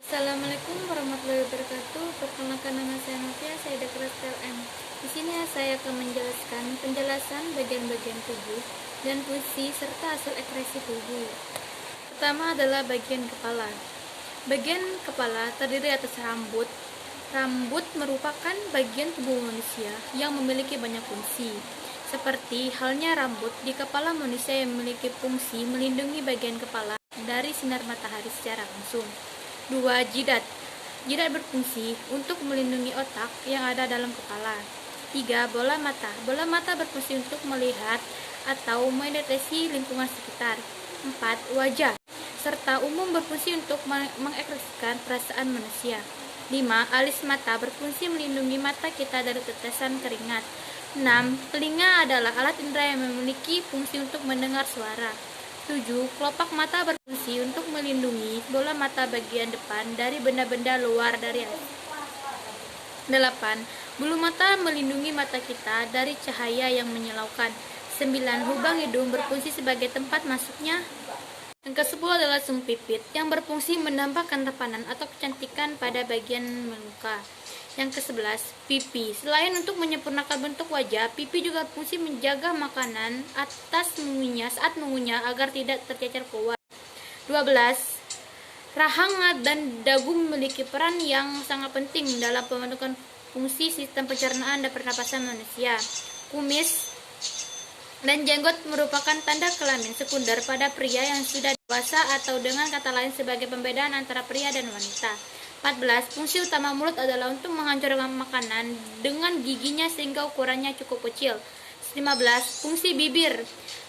Assalamualaikum warahmatullahi wabarakatuh. Perkenalkan, nama saya Novia, saya dari kelas TLM. Di sini saya akan menjelaskan penjelasan bagian-bagian tubuh dan fungsi serta hasil ekskresi tubuh. Pertama adalah bagian kepala. Bagian kepala terdiri atas rambut. Rambut merupakan bagian tubuh manusia yang memiliki banyak fungsi. Seperti halnya rambut di kepala manusia yang memiliki fungsi melindungi bagian kepala dari sinar matahari secara langsung. 2. Jidat. Jidat berfungsi untuk melindungi otak yang ada dalam kepala. 3. Bola mata. Bola mata berfungsi untuk melihat atau mendeteksi lingkungan sekitar. 4. Wajah serta umum berfungsi untuk mengekspresikan perasaan manusia. 5. Alis mata berfungsi melindungi mata kita dari tetesan keringat. 6. Telinga adalah alat indera yang memiliki fungsi untuk mendengar suara. 7. Kelopak mata berfungsi untuk melindungi bola mata bagian depan dari benda-benda luar dari alis. 8. Bulu mata melindungi mata kita dari cahaya yang menyilaukan. 9. Lubang hidung berfungsi sebagai tempat masuknya. Yang ke-10 adalah sung pipit yang berfungsi menambahkan tampanan atau kecantikan pada bagian muka. Yang ke-11, pipi. Selain untuk menyempurnakan bentuk wajah, pipi juga berfungsi menjaga makanan atas mengunyah saat mengunyah agar tidak tercecer keluar. 12. Rahang dan dagu memiliki peran yang sangat penting dalam pembentukan fungsi sistem pencernaan dan pernapasan manusia. Kumis dan jenggot merupakan tanda kelamin sekunder pada pria yang sudah dewasa, atau dengan kata lain sebagai pembedaan antara pria dan wanita. 14. Fungsi utama mulut adalah untuk menghancurkan makanan dengan giginya sehingga ukurannya cukup kecil. 15. Fungsi bibir.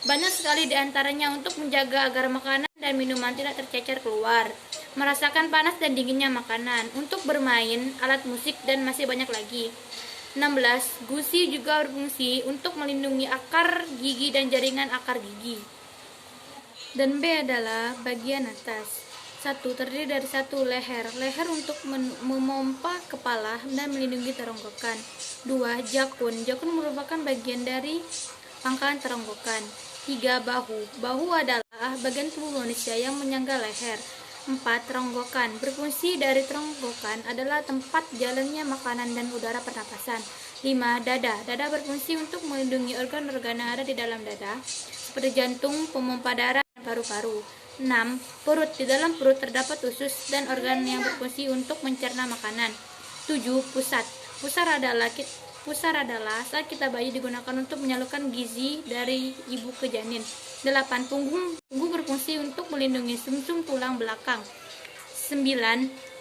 Banyak sekali di antaranya untuk menjaga agar makanan dan minuman tidak tercecer keluar, merasakan panas dan dinginnya makanan, untuk bermain alat musik, dan masih banyak lagi. 16. Gusi juga berfungsi untuk melindungi akar gigi dan jaringan akar gigi. Dan B adalah bagian atas. 1. Terdiri dari 1. Leher. Leher untuk memompa kepala dan melindungi tenggorokan. 2. Jakun. Jakun merupakan bagian dari pangkalan tenggorokan. 3. Bahu. Bahu adalah bagian tubuh manusia yang menyangga leher. 4. Tenggorokan. Berfungsi dari tenggorokan adalah tempat jalannya makanan dan udara pernapasan. 5. Dada. Dada berfungsi untuk melindungi organ-organ yang ada di dalam dada, seperti jantung, pemompa darah, dan paru-paru. 6. Perut. Di dalam perut terdapat usus dan organ yang berfungsi untuk mencerna makanan. 7. Pusat. Pusar adalah saat kita bayi digunakan untuk menyalurkan gizi dari ibu ke janin. 8. Punggung. Punggung berfungsi untuk melindungi sumsum tulang belakang. 9.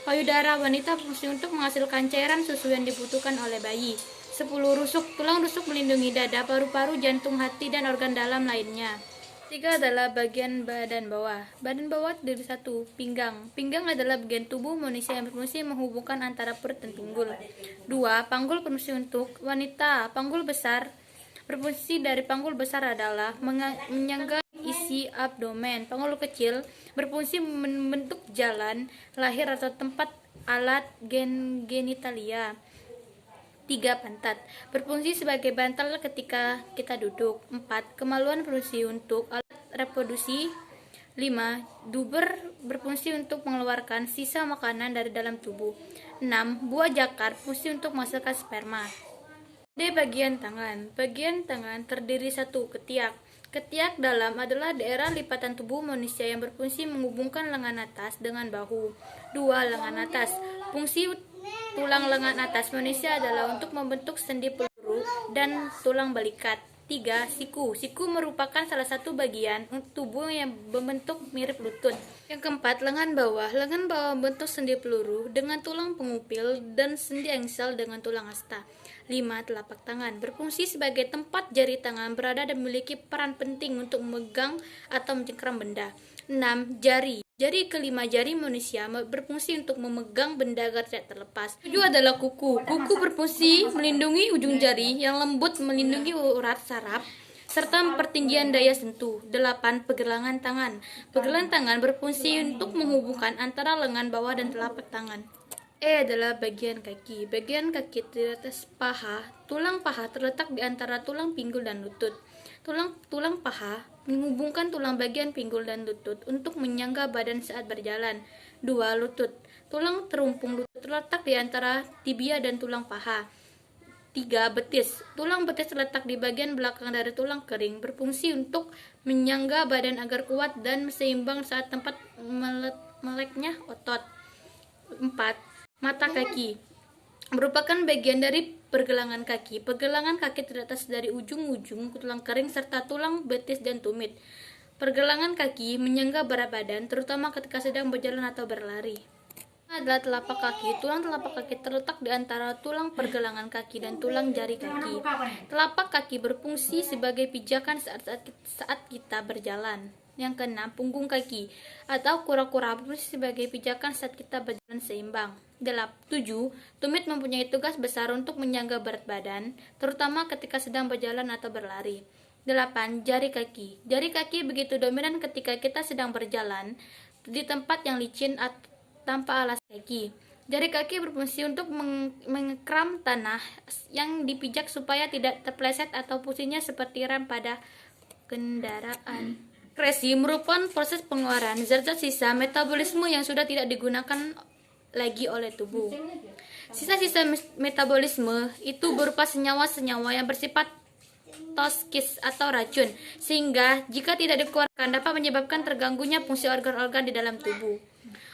Payudara. Wanita berfungsi untuk menghasilkan cairan susu yang dibutuhkan oleh bayi. 10. Rusuk. Tulang rusuk melindungi dada, paru-paru, jantung, hati, dan organ dalam lainnya. 3 adalah bagian badan bawah. Badan bawah terdiri 1. Pinggang. Pinggang adalah bagian tubuh manusia yang berfungsi menghubungkan antara perut dan pinggul. 2. Panggul berfungsi untuk wanita. Panggul besar berfungsi dari panggul besar adalah menyangga isi abdomen. Panggul kecil berfungsi membentuk jalan lahir atau tempat alat genitalia. 3. Pantat berfungsi sebagai bantal ketika kita duduk. 4. Kemaluan berfungsi untuk alat reproduksi. 5. Duber berfungsi untuk mengeluarkan sisa makanan dari dalam tubuh. 6. Buah jakar berfungsi untuk menghasilkan sperma. D. Bagian tangan. Bagian tangan terdiri 1. Ketiak. Ketiak dalam adalah daerah lipatan tubuh manusia yang berfungsi menghubungkan lengan atas dengan bahu. 2. Lengan atas. Fungsi tulang lengan atas manusia adalah untuk membentuk sendi peluru dan tulang balikat. 3. Siku. Siku merupakan salah satu bagian tubuh yang membentuk mirip lutut. Yang keempat, lengan bawah. Lengan bawah membentuk sendi peluru dengan tulang pengupil dan sendi engsel dengan tulang asta. 5. Telapak tangan berfungsi sebagai tempat jari tangan berada dan memiliki peran penting untuk memegang atau mencengkram benda. 6. Jari. Jari kelima jari manusia berfungsi untuk memegang benda agar tidak terlepas. 7 adalah kuku. Kuku berfungsi melindungi ujung jari yang lembut, melindungi urat saraf, serta pertinggian daya sentuh. 8. Pergelangan tangan. Pergelangan tangan berfungsi untuk menghubungkan antara lengan bawah dan telapak tangan. E adalah bagian kaki. Bagian kaki di atas paha. Tulang paha terletak di antara tulang pinggul dan lutut. Tulang paha menghubungkan tulang bagian pinggul dan lutut untuk menyangga badan saat berjalan. 2. Lutut. Tulang terumpung lutut terletak di antara tibia dan tulang paha. 3. Betis. Tulang betis terletak di bagian belakang dari tulang kering, berfungsi untuk menyangga badan agar kuat dan seimbang saat tempat meleknya otot. 4. Mata kaki. Merupakan bagian dari pergelangan kaki. Pergelangan kaki teratas dari ujung-ujung tulang kering serta tulang betis dan tumit. Pergelangan kaki menyangga berat badan, terutama ketika sedang berjalan atau berlari. Adalah telapak kaki. Tulang telapak kaki terletak di antara tulang pergelangan kaki dan tulang jari kaki. Telapak kaki berfungsi sebagai pijakan saat kita berjalan. Yang keenam, punggung kaki atau kura-kura berfungsi sebagai pijakan saat kita berjalan seimbang. 7. Tumit mempunyai tugas besar untuk menyangga berat badan, terutama ketika sedang berjalan atau berlari. 8. Jari kaki. Jari kaki begitu dominan ketika kita sedang berjalan di tempat yang licin atau tanpa alas kaki. Jari kaki berfungsi untuk mengekram tanah yang dipijak supaya tidak terpeleset atau pusingnya seperti rem pada kendaraan. Ekskresi merupakan proses pengeluaran zat-zat sisa metabolisme yang sudah tidak digunakan lagi oleh tubuh. Sisa-sisa metabolisme itu berupa senyawa-senyawa yang bersifat toskis atau racun, sehingga jika tidak dikeluarkan dapat menyebabkan terganggunya fungsi organ-organ di dalam tubuh.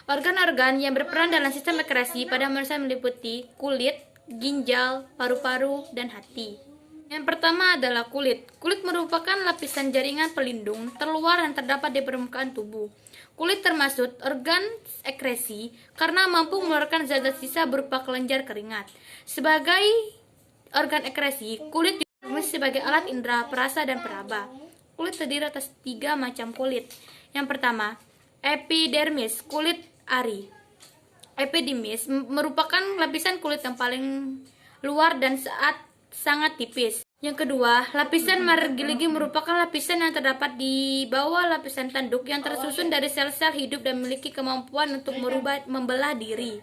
Organ-organ yang berperan dalam sistem ekskresi pada manusia meliputi kulit, ginjal, paru-paru, dan hati. Yang pertama adalah kulit. Kulit merupakan lapisan jaringan pelindung terluar yang terdapat di permukaan tubuh. Kulit termasuk organ ekskresi karena mampu mengeluarkan zat-zat sisa berupa kelenjar keringat. Sebagai organ ekskresi, kulit juga berfungsi sebagai alat indera, perasa, dan peraba. Kulit terdiri atas 3 macam kulit. Yang pertama, epidermis, kulit ari. Epidermis merupakan lapisan kulit yang paling luar dan sangat tipis. Yang kedua, lapisan margiligi merupakan lapisan yang terdapat di bawah lapisan tanduk yang tersusun dari sel-sel hidup dan memiliki kemampuan untuk membelah diri.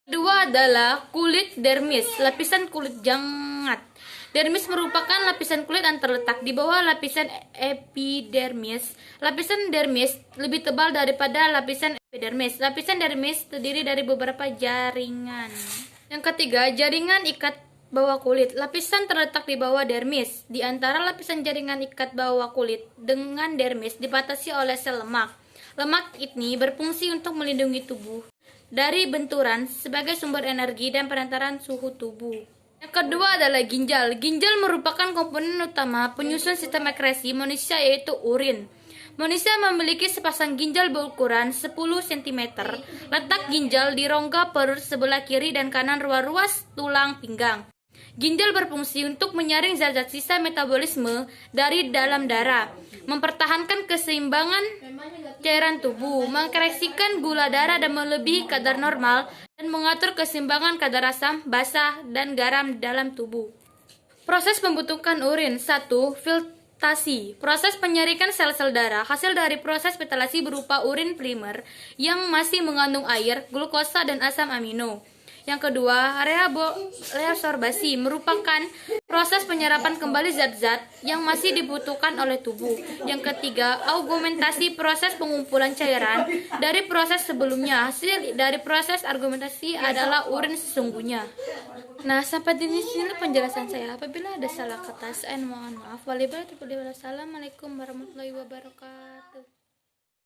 Kedua adalah kulit dermis, lapisan kulit jangat. Dermis merupakan lapisan kulit yang terletak di bawah lapisan epidermis. Lapisan dermis lebih tebal daripada lapisan epidermis. Lapisan dermis terdiri dari beberapa jaringan. Yang ketiga, jaringan ikat bawah kulit. Lapisan terletak di bawah dermis. Di antara lapisan jaringan ikat bawah kulit dengan dermis dibatasi oleh sel lemak. Lemak ini berfungsi untuk melindungi tubuh dari benturan sebagai sumber energi dan penenteran suhu tubuh. Yang kedua adalah ginjal. Ginjal merupakan komponen utama penyusun sistem ekskresi manusia, yaitu urin. Manusia memiliki sepasang ginjal berukuran 10 cm. Letak ginjal di rongga perut sebelah kiri dan kanan ruas tulang pinggang. Ginjal berfungsi untuk menyaring zat-zat sisa metabolisme dari dalam darah, mempertahankan keseimbangan cairan tubuh, mengekskresikan gula darah dan melebihi kadar normal, dan mengatur keseimbangan kadar asam, basa, dan garam dalam tubuh. Proses pembentukan urin. 1. Filtrasi. Proses penyarikan sel-sel darah. Hasil dari proses filtrasi berupa urin primer yang masih mengandung air, glukosa, dan asam amino. Yang kedua, reabsorbasi merupakan proses penyerapan kembali zat-zat yang masih dibutuhkan oleh tubuh. Yang ketiga, augmentasi, proses pengumpulan cairan dari proses sebelumnya. Hasil dari proses augmentasi adalah urin sesungguhnya. Nah, sampai di sini penjelasan saya. Apabila ada salah kata, saya mohon maaf. Wassalamualaikum warahmatullahi wabarakatuh.